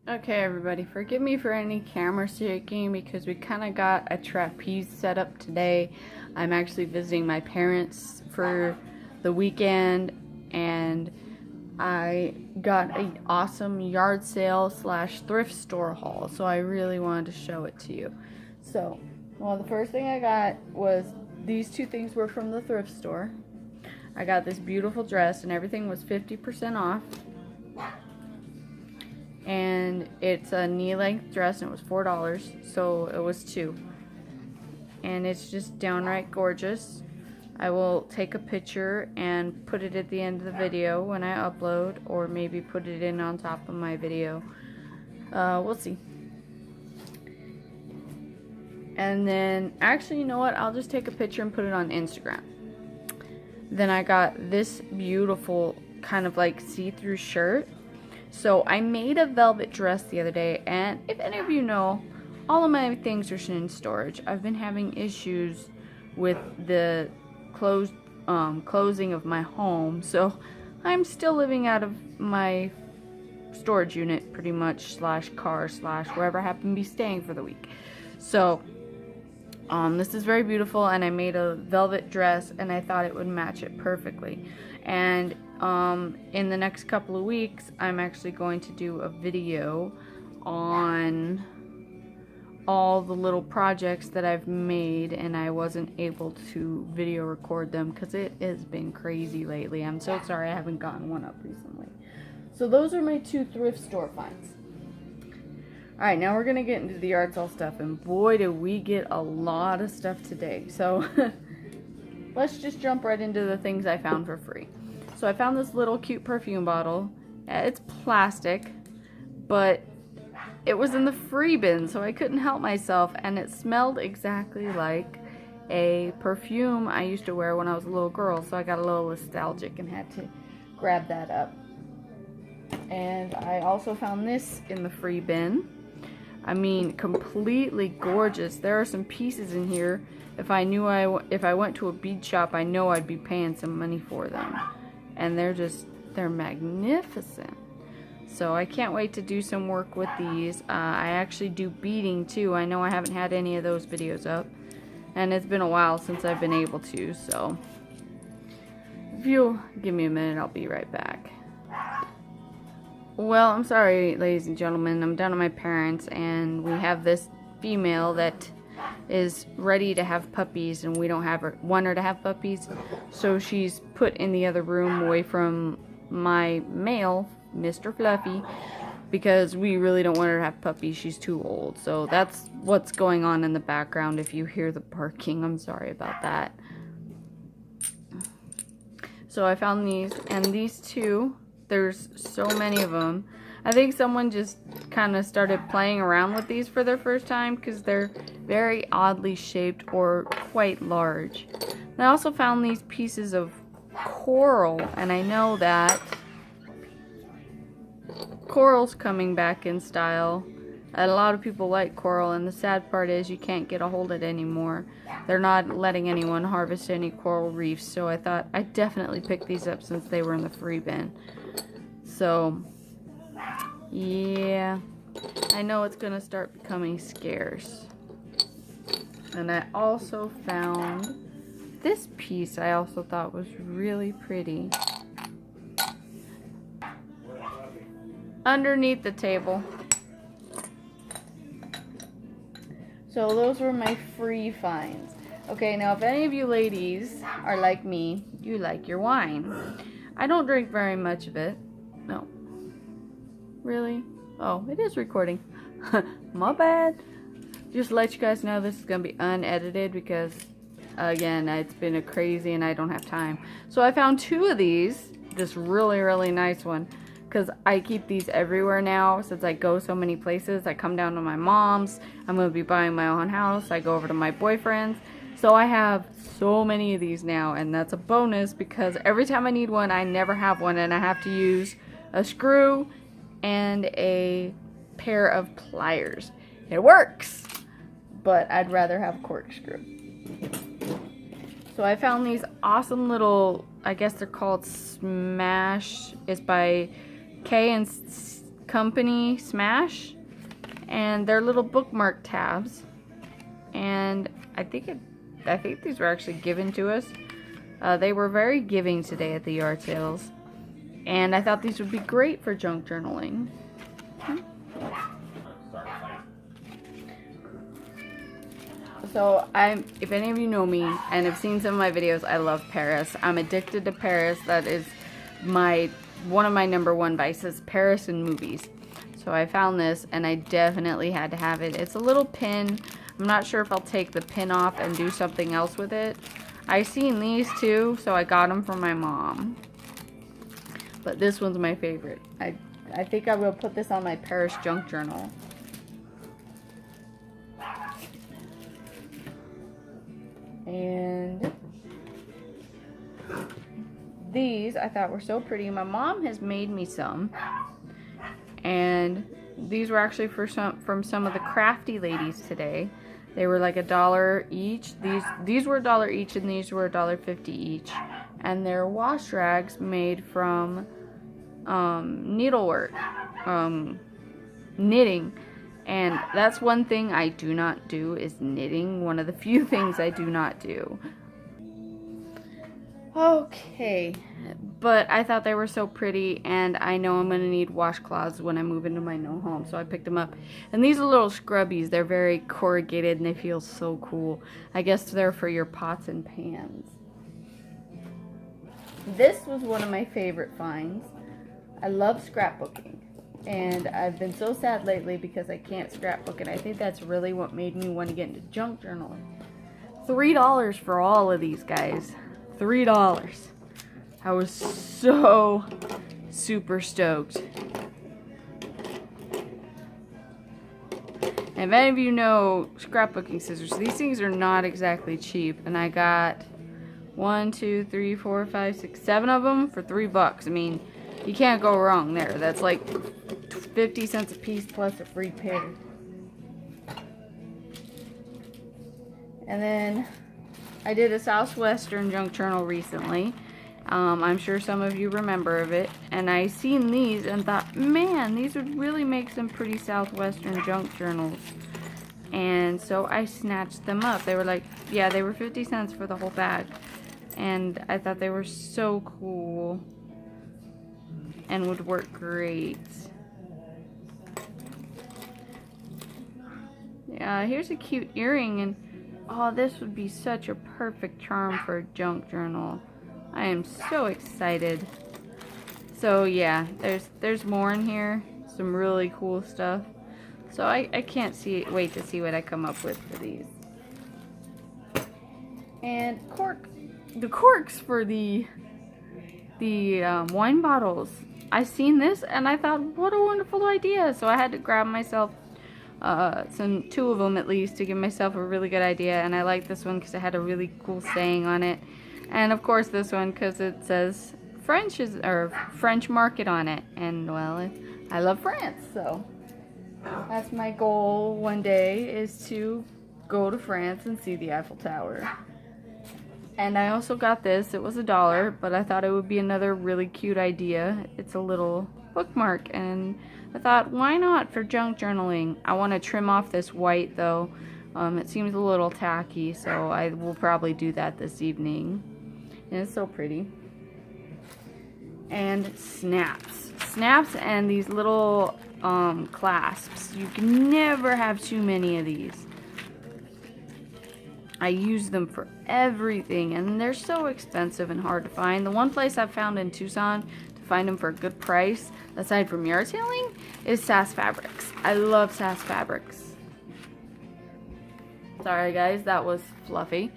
Okay, everybody, forgive me for any camera shaking because we kind of got a trapeze set up today. I'm actually visiting my parents for the weekend, and I got an awesome yard sale slash thrift store haul, so I really wanted to show it to you. So, well, the first thing I got was these two things were from the thrift store. I got this beautiful dress, and everything was 50% off. And it's a knee-length dress, and it was $4, so it was two. And it's just downright gorgeous. I will take a picture and put it at the end of the video when I upload, or maybe put it in on top of my video. We'll see. And then, actually, you know what? I'll just take a picture and put it on Instagram. Then I got this beautiful kind of like see-through shirt. So I made a velvet dress the other day, and if any of you know, all of my things are in storage. I've been having issues with the closing of my home, so I'm still living out of my storage unit pretty much, slash car, slash wherever I happen to be staying for the week. So this is very beautiful, and I made a velvet dress, and I thought it would match it perfectly. And in the next couple of weeks, I'm actually going to do a video on all the little projects that I've made, and I wasn't able to video record them because it has been crazy lately. I'm so sorry I haven't gotten one up recently. So those are my two thrift store finds. Alright, now we're going to get into the yard sale stuff, and boy did we get a lot of stuff today. So let's just jump right into the things I found for free. So I found this little cute perfume bottle. It's plastic, but it was in the free bin, so I couldn't help myself, and it smelled exactly like a perfume I used to wear when I was a little girl, so I got a little nostalgic and had to grab that up. And I also found this in the free bin. I mean, completely gorgeous. There are some pieces in here. If I went to a bead shop, I know I'd be paying some money for them. And they're magnificent. So I can't wait to do some work with these. I actually do beading too. I know I haven't had any of those videos up, and it's been a while since I've been able to, so if you'll give me a minute, I'll be right back. Well, I'm sorry, ladies and gentlemen. I'm down at my parents', and we have this female that is ready to have puppies, and we don't want her to have puppies, so she's put in the other room away from my male, Mr. Fluffy, because we really don't want her to have puppies. She's too old. So that's what's going on in the background. If you hear the barking, I'm sorry about that. So I found these, and these two, there's so many of them. I think someone just kind of started playing around with these for their first time because they're very oddly shaped or quite large. And I also found these pieces of coral, and I know that coral's coming back in style, and a lot of people like coral, and the sad part is you can't get a hold of it anymore. They're not letting anyone harvest any coral reefs, so I thought I'd definitely pick these up since they were in the free bin. So yeah, I know it's gonna start becoming scarce. And I also found this piece I also thought was really pretty. Underneath the table. So those were my free finds. Okay, now if any of you ladies are like me, you like your wine. I don't drink very much of it. No. Really? Oh, it is recording. My bad. Just to let you guys know this is going to be unedited because, again, it's been a crazy and I don't have time. So I found two of these. This really, really nice one. Because I keep these everywhere now since I go so many places. I come down to my mom's. I'm going to be buying my own house. I go over to my boyfriend's. So I have so many of these now, and that's a bonus because every time I need one, I never have one, and I have to use a screw and a pair of pliers. It works, but I'd rather have a corkscrew. So I found these awesome little, I guess they're called Smash. It's by Company Smash, and they're little bookmark tabs. And I think these were actually given to us. They were very giving today at the yard sales, and I thought these would be great for junk journaling. So if any of you know me and have seen some of my videos, I love Paris. I'm addicted to Paris. That is one of my #1 vices, Paris and movies. So I found this and I definitely had to have it. It's a little pin. I'm not sure if I'll take the pin off and do something else with it. I seen these too, so I got them for my mom. But this one's my favorite. I think I will put this on my Paris junk journal. And these I thought were so pretty. My mom has made me some. And these were actually from some of the crafty ladies today. They were like $1 each. These were $1 each, and these were $1.50 each. And they're wash rags made from needlework, knitting. And that's one thing I do not do, is knitting. One of the few things I do not do. Okay, but I thought they were so pretty, and I know I'm going to need washcloths when I move into my new home, so I picked them up. And these are little scrubbies. They're very corrugated, and they feel so cool. I guess they're for your pots and pans. This was one of my favorite finds. I love scrapbooking, and I've been so sad lately because I can't scrapbook, and I think that's really what made me want to get into junk journaling. $3 for all of these guys. $3. I was so super stoked. And if any of you know scrapbooking scissors, these things are not exactly cheap. And I got 1, 2, 3, 4, 5, 6, 7 of them for $3. I mean, you can't go wrong there. That's like 50 cents a piece plus a free pair. And then I did a Southwestern junk journal recently. I'm sure some of you remember of it. And I seen these and thought, man, these would really make some pretty Southwestern junk journals. And so I snatched them up. They were like, yeah, they were 50 cents for the whole bag. And I thought they were so cool and would work great. Yeah, here's a cute earring, and oh, this would be such a perfect charm for a junk journal. I am so excited. So yeah, there's more in here. Some really cool stuff. So I can't wait to see what I come up with for these. And the corks for the wine bottles. I seen this and I thought, what a wonderful idea. So I had to grab myself two of them at least to give myself a really good idea. And I like this one because it had a really cool saying on it. And of course this one because it says French market on it. And well, I love France, so that's my goal one day, is to go to France and see the Eiffel Tower. And I also got this. It was $1, but I thought it would be another really cute idea. It's a little bookmark, and I thought, why not for junk journaling? I want to trim off this white though. It seems a little tacky, so I will probably do that this evening. And it's so pretty. And snaps and these little clasps. You can never have too many of these. I use them for everything, and they're so expensive and hard to find. The one place I've found in Tucson to find them for a good price, aside from yard selling, is Sass Fabrics. I love Sass Fabrics. Sorry guys, that was Fluffy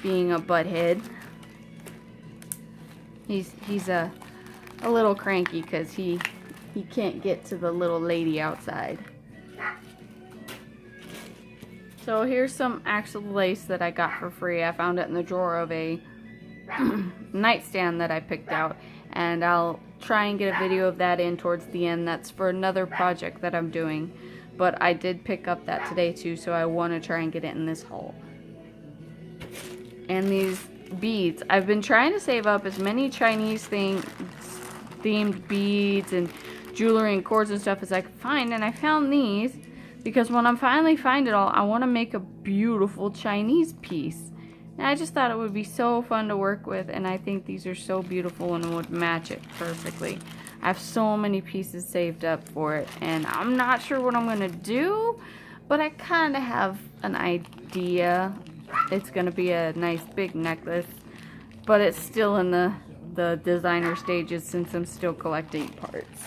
being a butthead. He's a little cranky because he can't get to the little lady outside. So here's some actual lace that I got for free. I found it in the drawer of a nightstand that I picked out, and I'll try and get a video of that in towards the end. That's for another project that I'm doing, but I did pick up that today too, so I want to try and get it in this haul. And these beads, I've been trying to save up as many Chinese themed beads and jewelry and cords and stuff as I could find. And I found these because when I finally find it all, I want to make a beautiful Chinese piece. And I just thought it would be so fun to work with, and I think these are so beautiful and would match it perfectly. I have so many pieces saved up for it, and I'm not sure what I'm going to do, but I kind of have an idea. It's going to be a nice big necklace, but it's still in the designer stages since I'm still collecting parts.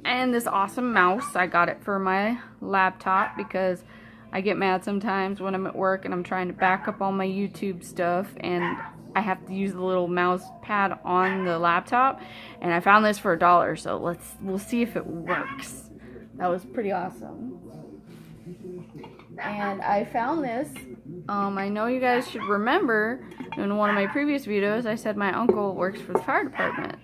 And this awesome mouse, I got it for my laptop because I get mad sometimes when I'm at work and I'm trying to back up all my YouTube stuff and I have to use the little mouse pad on the laptop, and I found this for $1, so we'll see if it works. That was pretty awesome. And I found this, I know you guys should remember in one of my previous videos I said my uncle works for the fire department.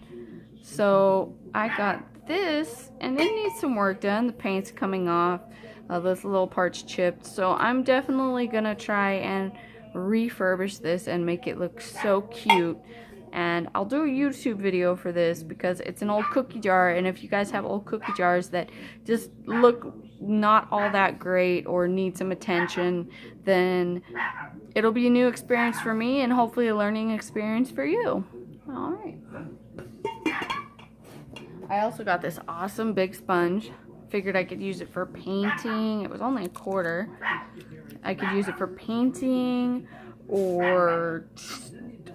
So I got this, and it needs some work done. The paint's coming off. This little part's chipped, so I'm definitely gonna try and refurbish this and make it look so cute. And I'll do a YouTube video for this because it's an old cookie jar, and if you guys have old cookie jars that just look not all that great or need some attention, then it'll be a new experience for me and hopefully a learning experience for you. Alright. I also got this awesome big sponge. Figured I could use it for painting. It was only $1. I could use it for painting, or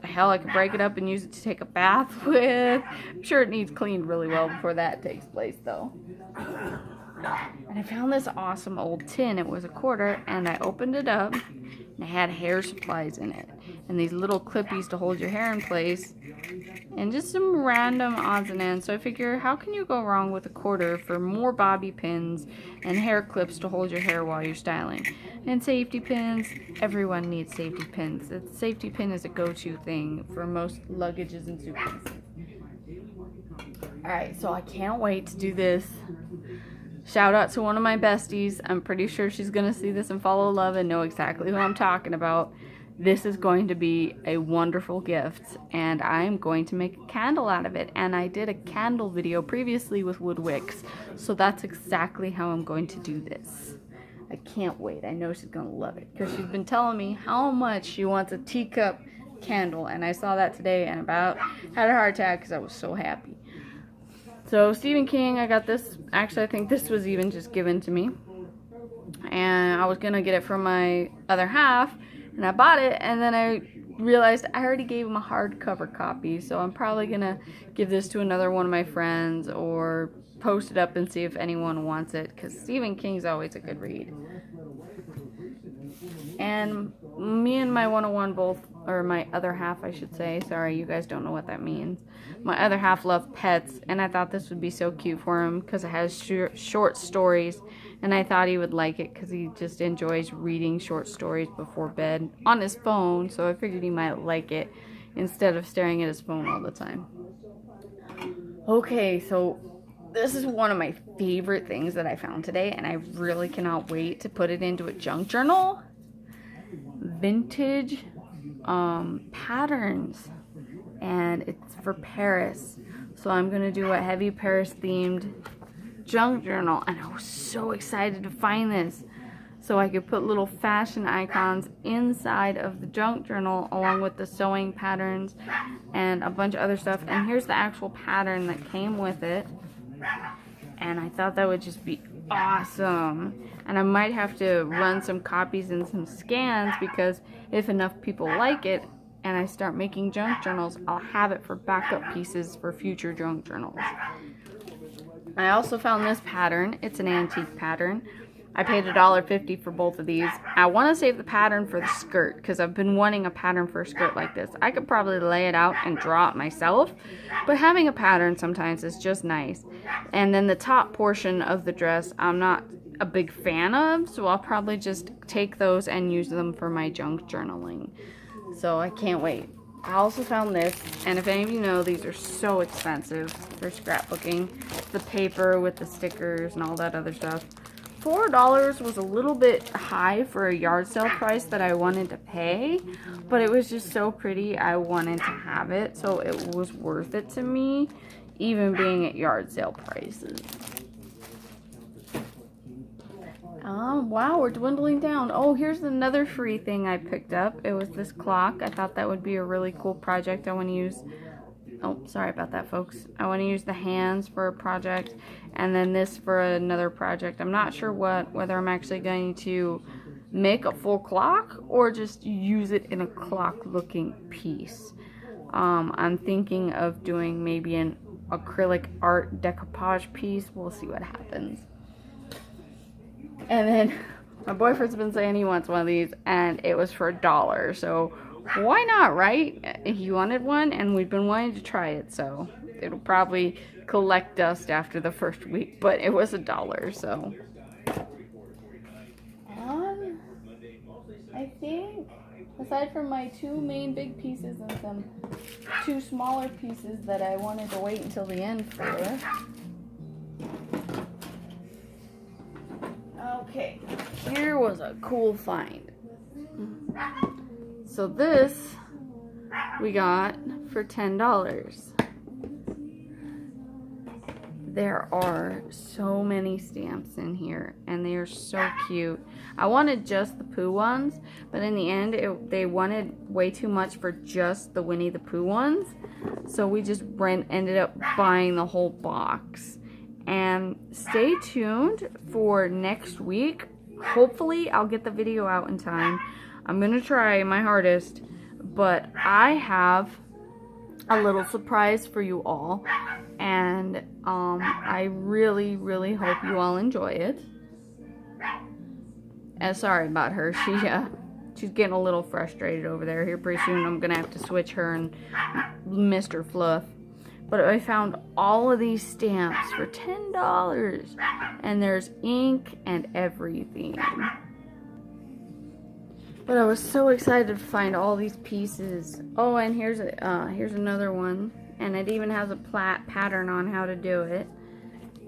hell, I could break it up and use it to take a bath with. I'm sure it needs cleaned really well before that takes place though. And I found this awesome old tin. It was $1, and I opened it up and it had hair supplies in it and these little clippies to hold your hair in place and just some random odds and ends. So I figure, how can you go wrong with $1 for more bobby pins and hair clips to hold your hair while you're styling? And safety pins. Everyone needs safety pins. The safety pin is a go-to thing for most luggages and suitcases. Alright, so I can't wait to do this. Shout out to one of my besties. I'm pretty sure she's going to see this and follow love and know exactly who I'm talking about. This is going to be a wonderful gift, and I'm going to make a candle out of it. And I did a candle video previously with wood wicks, so that's exactly how I'm going to do this. I can't wait. I know she's going to love it because she's been telling me how much she wants a teacup candle, and I saw that today and about had a heart attack because I was so happy. So Stephen King, I got this. Actually, I think this was even just given to me, and I was going to get it from my other half. And I bought it, and then I realized I already gave him a hardcover copy, so I'm probably going to give this to another one of my friends or post it up and see if anyone wants it, because Stephen King's always a good read. And me and my 101 both, or my other half I should say, sorry, you guys don't know what that means. My other half loves pets, and I thought this would be so cute for him because it has short stories. And I thought he would like it because he just enjoys reading short stories before bed on his phone. So I figured he might like it instead of staring at his phone all the time. Okay, so this is one of my favorite things that I found today. And I really cannot wait to put it into a junk journal. Vintage patterns. And it's for Paris. So I'm going to do a heavy Paris themed junk journal, and I was so excited to find this so I could put little fashion icons inside of the junk journal along with the sewing patterns and a bunch of other stuff. And here's the actual pattern that came with it, and I thought that would just be awesome. And I might have to run some copies and some scans because if enough people like it and I start making junk journals, I'll have it for backup pieces for future junk journals. I also found this pattern. It's an antique pattern. I paid $1.50 for both of these. I want to save the pattern for the skirt because I've been wanting a pattern for a skirt like this. I could probably lay it out and draw it myself, but having a pattern sometimes is just nice. And then the top portion of the dress I'm not a big fan of, so I'll probably just take those and use them for my junk journaling. So I can't wait. I also found this, and if any of you know, these are so expensive for scrapbooking. The paper with the stickers and all that other stuff. $4 was a little bit high for a yard sale price that I wanted to pay, but it was just so pretty I wanted to have it, so it was worth it to me, even being at yard sale prices. Wow, we're dwindling down. Oh, here's another free thing I picked up. It was this clock. I thought that would be a really cool project. I want to use, oh, sorry about that, folks. I want to use the hands for a project, and then this for another project. I'm not sure whether I'm actually going to make a full clock or just use it in a clock looking piece. I'm thinking of doing maybe an acrylic art decoupage piece. We'll see what happens. And then my boyfriend's been saying he wants one of these, and it was for $1. So why not, right? He wanted one, and we've been wanting to try it. So it'll probably collect dust after the first week, but it was $1. So I think aside from my 2 main big pieces and some 2 smaller pieces that I wanted to wait until the end for. Okay, here was a cool find. So this we got for $10. There are so many stamps in here, and they are so cute. I wanted just the Pooh ones, but in the end they wanted way too much for just the Winnie the Pooh ones, so we just ended up buying the whole box. And stay tuned for next week. Hopefully I'll get the video out in time. I'm gonna try my hardest, but I have a little surprise for you all, and I really hope you all enjoy it. And sorry about her, she's getting a little frustrated over there. Here pretty soon I'm gonna have to switch her and Mr. Fluff. But I found all of these stamps for $10, and there's ink and everything. But I was so excited to find all these pieces. Oh, and here's another one, and it even has a pattern on how to do it.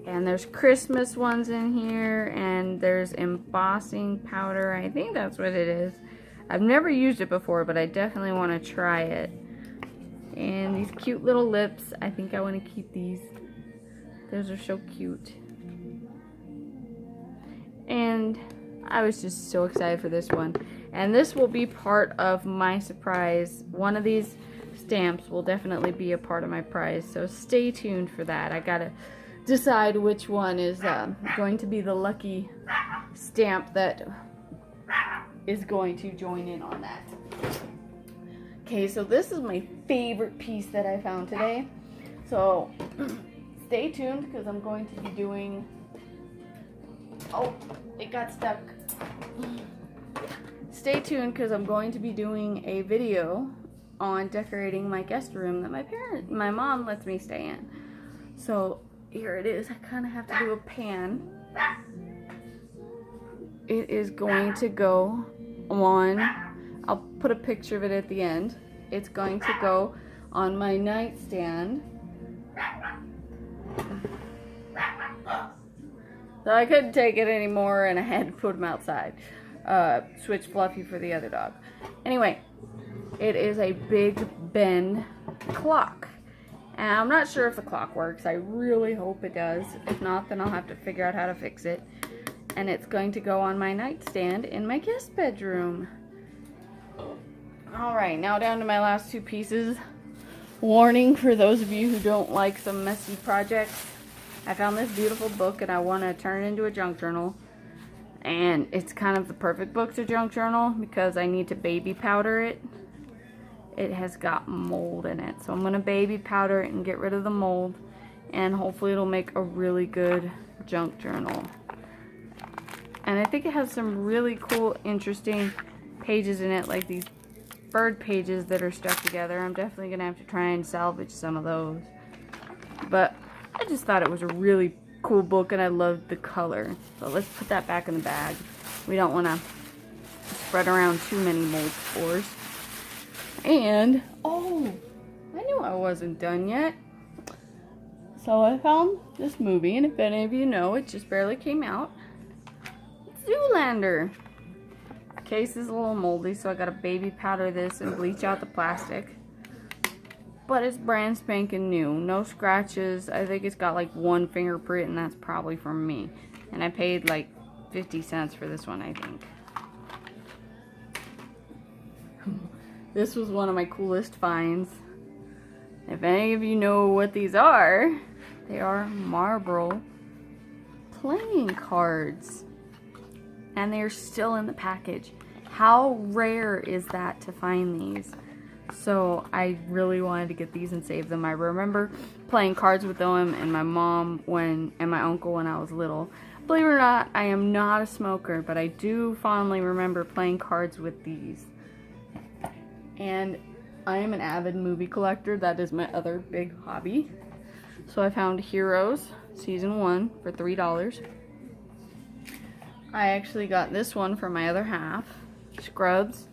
And there's Christmas ones in here, and there's embossing powder. I think that's what it is. I've never used it before, but I definitely want to try it. And these cute little lips. I think I want to keep these. Those are so cute. And I was just so excited for this one. And this will be part of my surprise. One of these stamps will definitely be a part of my prize. So stay tuned for that. I gotta decide which one is going to be the lucky stamp that is going to join in on that. Okay, so this is my favorite piece that I found today. So stay tuned, because I'm going to be doing, oh, it got stuck. Stay tuned, because I'm going to be doing a video on decorating my guest room that my mom lets me stay in. So here it is. I kind of have to do a pan. It is going to go on, I'll put a picture of it at the end. It's going to go on my nightstand. So I couldn't take it anymore, and I had to put him outside. Switch Fluffy for the other dog. Anyway, it is a Big Ben clock. And I'm not sure if the clock works. I really hope it does. If not, then I'll have to figure out how to fix it. And it's going to go on my nightstand in my guest bedroom. Alright, now down to my last 2 pieces. Warning for those of you who don't like some messy projects. I found this beautiful book, and I want to turn it into a junk journal. And it's kind of the perfect book to junk journal, because I need to baby powder it. It has got mold in it. So I'm going to baby powder it and get rid of the mold. And hopefully it'll make a really good junk journal. And I think it has some really cool, interesting pages in it, like these bird pages that are stuck together. I'm definitely going to have to try and salvage some of those. But I just thought it was a really cool book, and I loved the color. So let's put that back in the bag. We don't want to spread around too many mold spores. And, oh, I knew I wasn't done yet. So I found this movie, and if any of you know, it just barely came out. Zoolander. Case is a little moldy, so I gotta baby powder this and bleach out the plastic. But it's brand spanking new. No scratches. I think it's got like one fingerprint, and that's probably from me. And I paid like 50 cents for this one, I think. This was one of my coolest finds. If any of you know what these are, they are marble playing cards. And they're still in the package. How rare is that to find these? So I really wanted to get these and save them. I remember playing cards with them and my mom and my uncle when I was little. Believe it or not, I am not a smoker, but I do fondly remember playing cards with these. And I am an avid movie collector. That is my other big hobby. So I found Heroes Season 1 for $3. I actually got this one for my other half. Scrubs.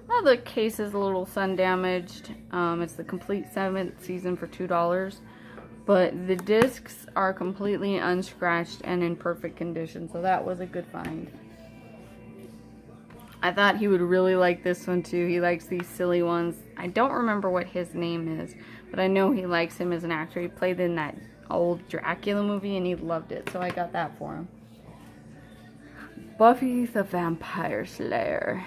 Now the case is a little sun damaged. It's the complete 7th season for $2. But the discs are completely unscratched and in perfect condition. So that was a good find. I thought he would really like this one too. He likes these silly ones. I don't remember what his name is, but I know he likes him as an actor. He played in that old Dracula movie and he loved it, so I got that for him. Buffy the Vampire Slayer.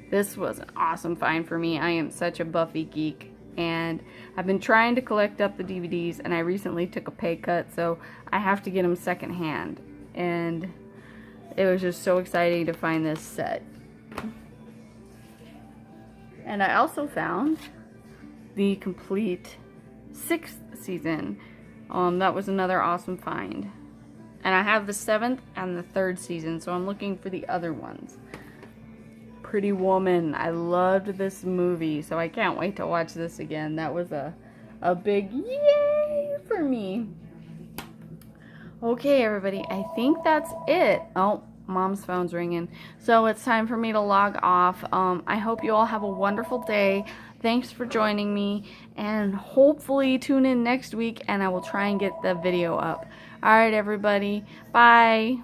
This was an awesome find for me. I am such a Buffy geek, and I've been trying to collect up the DVDs, and I recently took a pay cut, so I have to get them secondhand. And it was just so exciting to find this set. And I also found the complete 6th season. That was another awesome find. And I have the 7th and the 3rd season, so I'm looking for the other ones. Pretty Woman. I loved this movie, so I can't wait to watch this again. That was a big yay for me. Okay, everybody, I think that's it. Oh, Mom's phone's ringing. So it's time for me to log off. I hope you all have a wonderful day. Thanks for joining me, and hopefully tune in next week and I will try and get the video up. Alright, everybody. Bye.